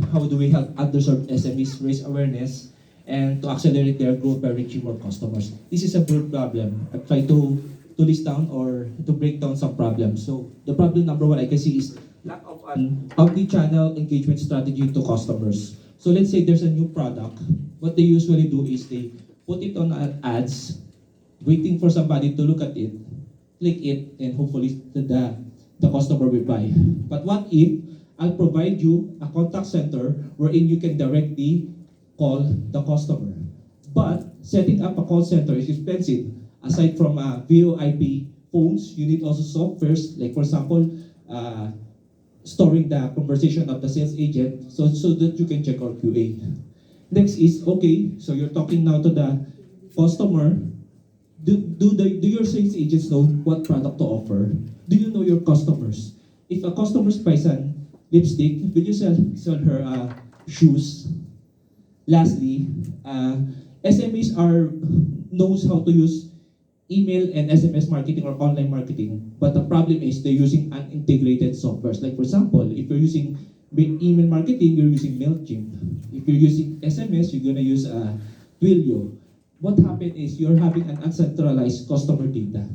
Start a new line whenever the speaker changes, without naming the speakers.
how do we help underserved SMEs raise awareness and to accelerate their growth by reaching more customers. This is a broad problem. I've tried to list down or to break down some problems. So the problem number one I can see is lack of an omni-channel engagement strategy to customers. So let's say there's a new product. What they usually do is they put it on ads, waiting for somebody to look at it, click it, and hopefully the customer will buy. But what if I'll provide you a contact center wherein you can directly call the customer? But setting up a call center is expensive. Aside from VoIP phones, you need also softwares, like for example, storing the conversation of the sales agent so that you can check our QA. Next is, okay, so you're talking now to the customer. Do your sales agents know what product to offer? Do you know your customers? If a customer buys an lipstick, will you sell her shoes? Lastly, SMEs knows how to use email and SMS marketing or online marketing, but the problem is they're using unintegrated softwares. Like for example, if you're using email marketing, you're using MailChimp. If you're using SMS, you're gonna use Twilio. What happened is you're having an uncentralized customer data.